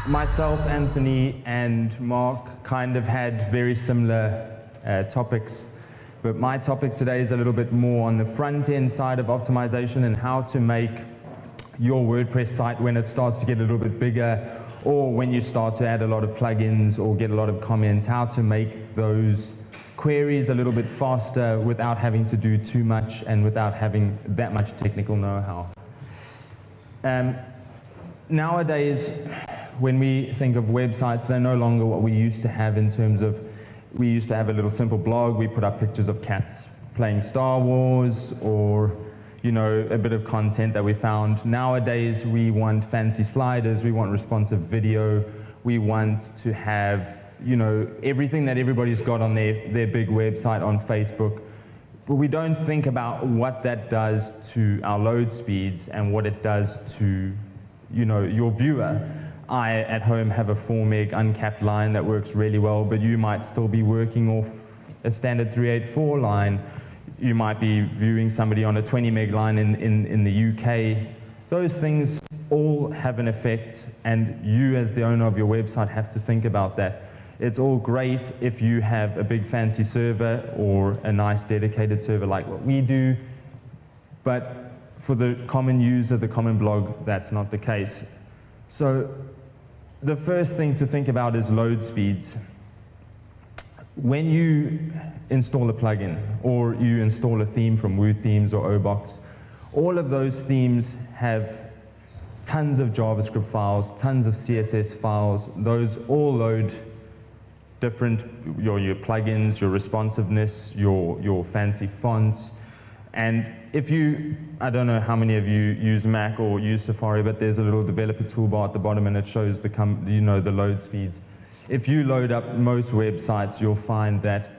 Myself, Anthony, and Mark kind of had very similar topics, but my topic today is a little bit more on the front-end side of optimization and how to make your WordPress site when it starts to get a little bit bigger, or when you start to add a lot of plugins or get a lot of comments, how to make those queries a little bit faster without having to do too much and without having that much technical know-how. Nowadays, when we think of websites, they're no longer what we used to have in terms of, we used to have a little simple blog, we put up pictures of cats playing Star Wars, or a bit of content that we found. Nowadays, we want fancy sliders, we want responsive video, we want to have everything that everybody's got on their big website on Facebook. But we don't think about what that does to our load speeds and what it does to your viewer. I, at home, have a 4 meg uncapped line that works really well, but you might still be working off a standard 384 line. You might be viewing somebody on a 20 meg line in the UK. Those things all have an effect, and you as the owner of your website have to think about that. It's all great if you have a big fancy server or a nice dedicated server like what we do, but for the common user, the common blog, that's not the case. So the first thing to think about is load speeds. When you install a plugin or you install a theme from Woo Themes or Obox, all of those themes have tons of JavaScript files, tons of CSS files. Those all load different, your plugins, your responsiveness, your fancy fonts. And if you, I don't know how many of you use Mac or use Safari, but there's a little developer toolbar at the bottom and it shows the load speeds. If you load up most websites, you'll find that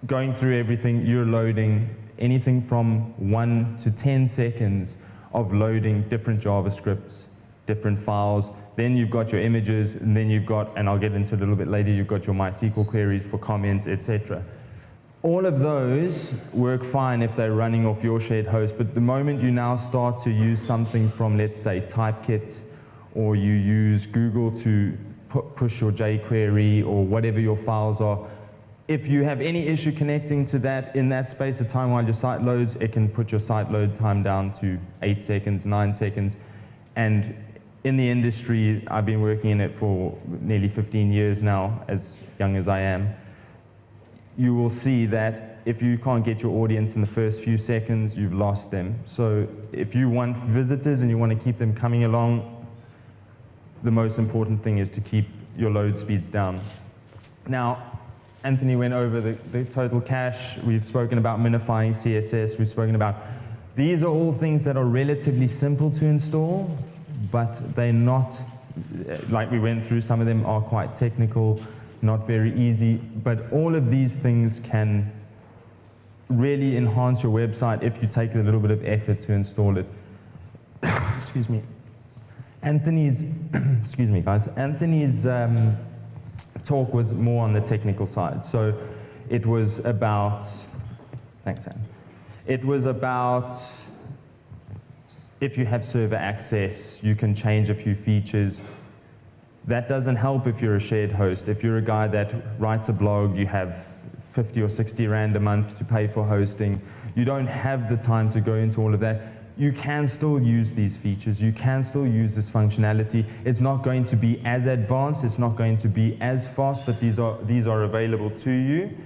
going through everything, you're loading anything from 1 to 10 seconds of loading different JavaScripts, different files. Then you've got your images, and then you've got, and I'll get into it a little bit later, you've got your MySQL queries for comments, etc. All of those work fine if they're running off your shared host, but the moment you now start to use something from, let's say, Typekit, or you use Google to push your jQuery or whatever your files are, if you have any issue connecting to that in that space of time while your site loads, it can put your site load time down to 8 seconds, 9 seconds. And in the industry, I've been working in it for nearly 15 years now, as young as I am. You will see that if you can't get your audience in the first few seconds, you've lost them. So if you want visitors and you want to keep them coming along, the most important thing is to keep your load speeds down. Now, Anthony went over the total cache. We've spoken about minifying CSS. We've spoken about, these are all things that are relatively simple to install, but they're not, like we went through, some of them are quite technical, not very easy, but all of these things can really enhance your website if you take a little bit of effort to install it. Excuse me. Anthony's, excuse me guys, Anthony's talk was more on the technical side. So it was about, thanks Anne. It was about if you have server access, you can change a few features. That doesn't help if you're a shared host. If you're a guy that writes a blog, you have 50 or 60 Rand a month to pay for hosting. You don't have the time to go into all of that. You can still use these features. You can still use this functionality. It's not going to be as advanced. It's not going to be as fast, but these are available to you.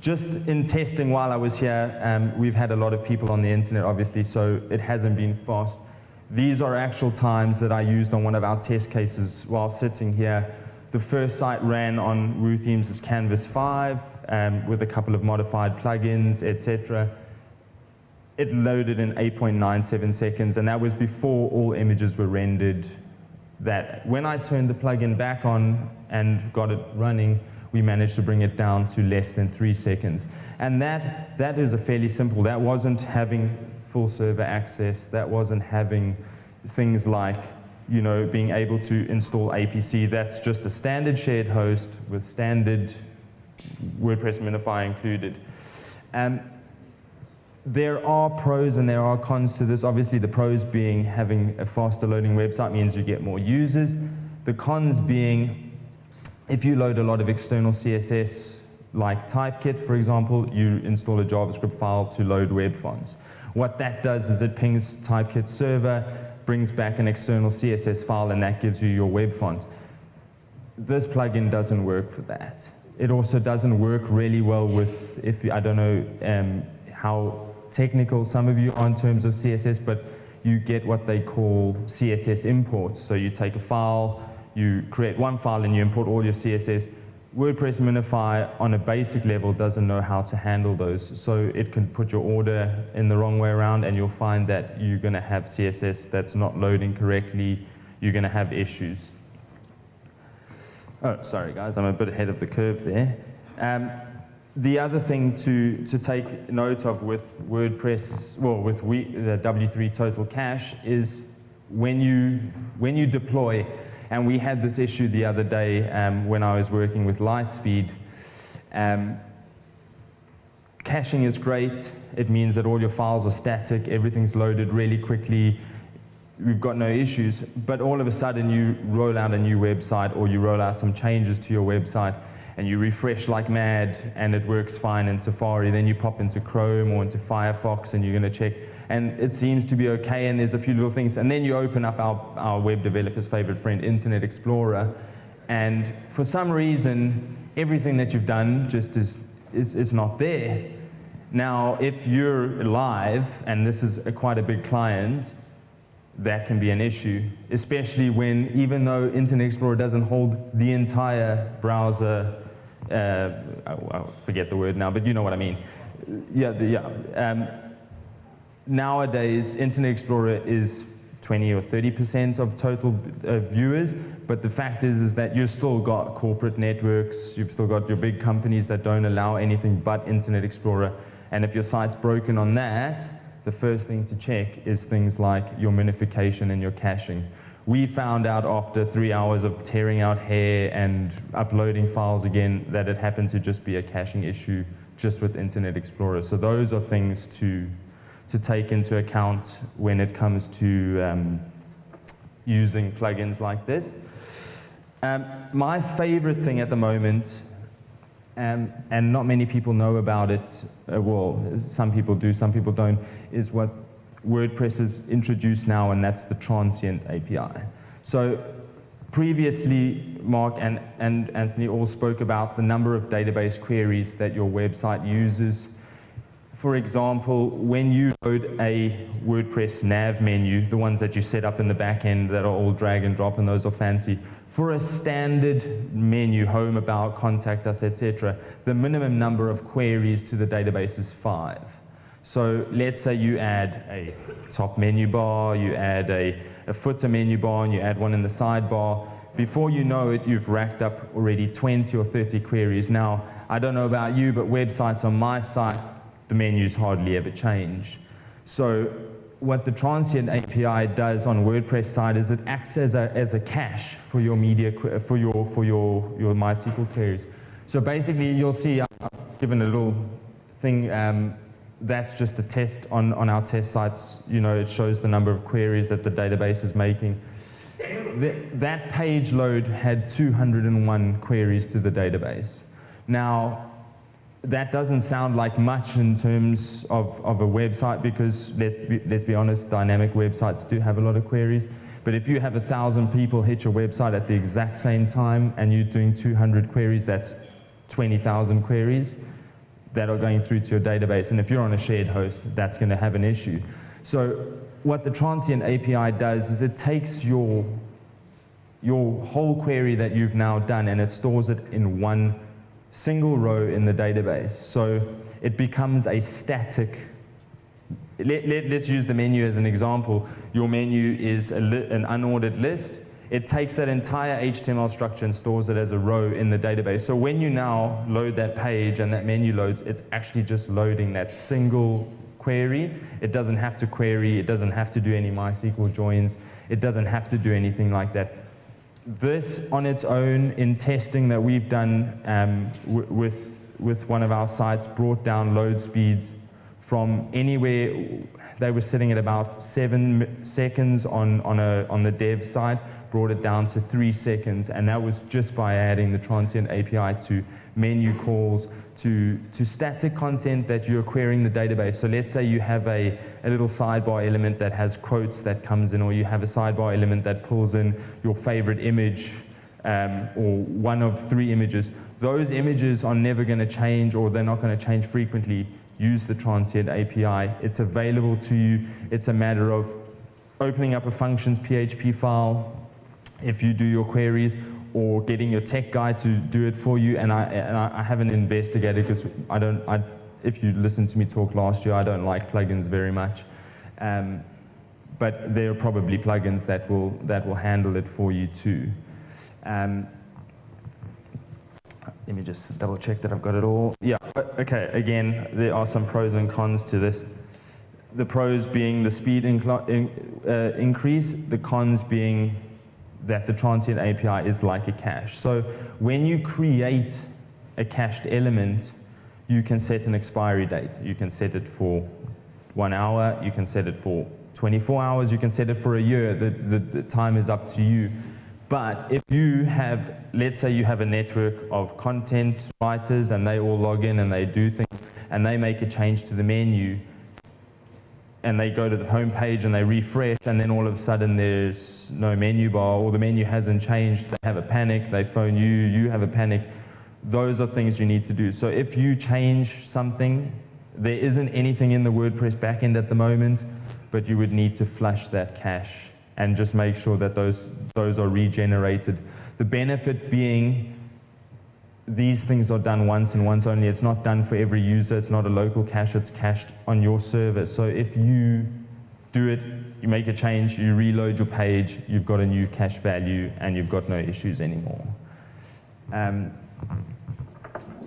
Just in testing while I was here, we've had a lot of people on the internet, obviously, so it hasn't been fast. These are actual times that I used on one of our test cases while sitting here. The first site ran on Woo Themes' Canvas 5 with a couple of modified plugins, etc. It loaded in 8.97 seconds, and that was before all images were rendered. That when I turned the plugin back on and got it running, we managed to bring it down to less than 3 seconds. And that is a fairly simple, that wasn't having full server access, that wasn't having things like, being able to install APC. That's just a standard shared host with standard WordPress minifier included. There are pros and there are cons to this. Obviously, the pros being having a faster loading website means you get more users. The cons being if you load a lot of external CSS, like Typekit, for example, you install a JavaScript file to load web fonts. What that does is it pings Typekit's server, brings back an external CSS file, and that gives you your web font. This plugin doesn't work for that. It also doesn't work really well with, I don't know how technical some of you are in terms of CSS, but you get what they call CSS imports. So you take a file, you create one file, and you import all your CSS. WordPress Minify, on a basic level, doesn't know how to handle those. So it can put your order in the wrong way around, and you'll find that you're going to have CSS that's not loading correctly. You're going to have issues. Oh, sorry guys, I'm a bit ahead of the curve there. The other thing to take note of with WordPress, well, with the W3 Total Cache is when you deploy, and we had this issue the other day when I was working with Lightspeed. Caching is great. It means that all your files are static, everything's loaded really quickly, we've got no issues, but all of a sudden you roll out a new website or you roll out some changes to your website and you refresh like mad and it works fine in Safari, then you pop into Chrome or into Firefox and you're going to check and it seems to be okay and there's a few little things, and then you open up our web developer's favorite friend, Internet Explorer, and for some reason everything that you've done just is not there. Now if you're live and this is quite a big client, that can be an issue, especially when, even though Internet Explorer doesn't hold the entire browser, I forget the word now, but you know what I mean. Nowadays, Internet Explorer is 20 or 30% of total viewers, but the fact is that you've still got corporate networks, you've still got your big companies that don't allow anything but Internet Explorer, and if your site's broken on that, the first thing to check is things like your minification and your caching. We found out after 3 hours of tearing out hair and uploading files again that it happened to just be a caching issue just with Internet Explorer. So those are things to take into account when it comes to using plugins like this. My favorite thing at the moment, and not many people know about it, well, some people do, some people don't, is what WordPress has introduced now, and that's the Transient API. So previously, Mark and Anthony all spoke about the number of database queries that your website uses. For example, when you load a WordPress nav menu, the ones that you set up in the back end that are all drag and drop, and those are fancy, for a standard menu, home, about, contact us, etc., the minimum number of queries to the database is 5. So let's say you add a top menu bar, you add a footer menu bar, and you add one in the sidebar. Before you know it, you've racked up already 20 or 30 queries. Now, I don't know about you, but websites on my site, the menus hardly ever change. So what the Transient API does on WordPress side is it acts as a cache for your media, for your MySQL queries. So basically, you'll see I've given a little thing. That's just a test on our test sites. You know, it shows the number of queries that the database is making. That page load had 201 queries to the database. Now, that doesn't sound like much in terms of a website because, let's be honest, dynamic websites do have a lot of queries. But if you have 1,000 people hit your website at the exact same time and you're doing 200 queries, that's 20,000 queries that are going through to your database. And if you're on a shared host, that's going to have an issue. So what the Transient API does is it takes your whole query that you've now done and it stores it in one single row in the database. So it becomes a static. Let's use the menu as an example. Your menu is an unordered list. It takes that entire HTML structure and stores it as a row in the database. So when you now load that page and that menu loads, it's actually just loading that single query. It doesn't have to query. It doesn't have to do any MySQL joins. It doesn't have to do anything like that. This on its own, in testing that we've done with one of our sites, brought down load speeds from anywhere, they were sitting at about 7 seconds on the dev side, brought it down to 3 seconds, and that was just by adding the Transient API to menu calls, to static content that you're querying the database. So let's say you have a little sidebar element that has quotes that comes in, or you have a sidebar element that pulls in your favorite image, or one of 3 images. Those images are never going to change, or they're not going to change frequently. Use the Transient API. It's available to you. It's a matter of opening up a functions PHP file if you do your queries, or getting your tech guy to do it for you. And I haven't investigated, because if you listened to me talk last year, I don't like plugins very much. But there are probably plugins that will handle it for you too. Let me just double check that I've got it all. Yeah, okay, again, there are some pros and cons to this. The pros being the speed increase, the cons being that the Transient API is like a cache. So when you create a cached element, you can set an expiry date. You can set it for 1 hour, you can set it for 24 hours, you can set it for a year. The time is up to you. But if you have, let's say you have a network of content writers and they all log in and they do things and they make a change to the menu and they go to the home page and they refresh, and then all of a sudden there's no menu bar, or the menu hasn't changed, they have a panic, they phone you, you have a panic. Those are things you need to do. So if you change something, there isn't anything in the WordPress backend at the moment, but you would need to flush that cache and just make sure that those are regenerated. The benefit being these things are done once and once only. It's not done for every user. It's not a local cache. It's cached on your server. So if you do it, you make a change, you reload your page, you've got a new cache value, and you've got no issues anymore.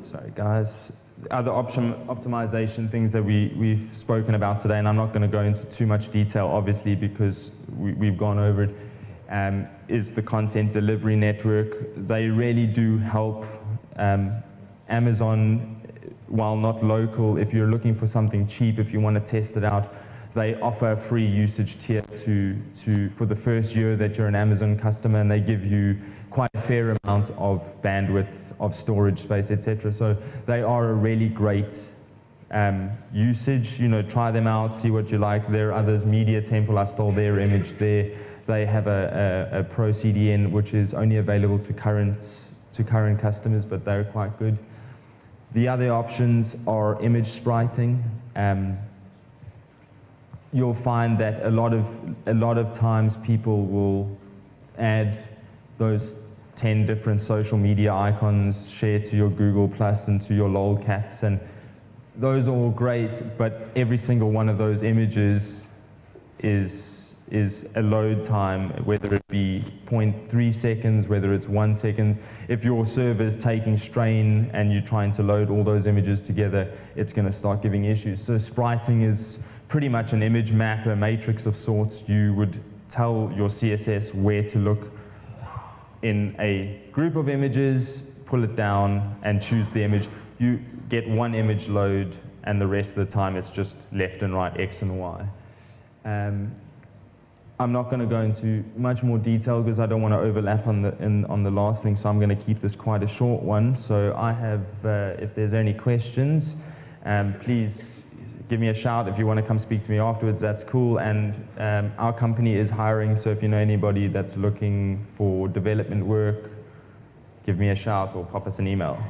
Sorry, guys. Other optimization things that we've spoken about today, and I'm not going to go into too much detail, obviously, because we've gone over it, is the content delivery network. They really do help. Amazon, while not local, if you're looking for something cheap, if you want to test it out, they offer a free usage tier for the first year that you're an Amazon customer, and they give you quite a fair amount of bandwidth, of storage space, etc. So they are a really great usage. Try them out, see what you like. There are others. Media Temple, I stole their image there. They have a Pro CDN, which is only available to current customers, but they're quite good. The other options are image spriting. You'll find that a lot of times people will add those 10 different social media icons, share to your Google Plus and to your lolcats, and those are all great, but every single one of those images is a load time, whether it be 0.3 seconds, whether it's 1 second. If your server is taking strain and you're trying to load all those images together, it's going to start giving issues. So spriting is pretty much an image map, a matrix of sorts. You would tell your CSS where to look in a group of images, pull it down, and choose the image. You get one image load, and the rest of the time it's just left and right, X and Y. I'm not going to go into much more detail because I don't want to overlap on the last thing, so I'm going to keep this quite a short one. So I have, if there's any questions, please give me a shout. If you want to come speak to me afterwards, that's cool. And our company is hiring, so if you know anybody that's looking for development work, give me a shout or pop us an email.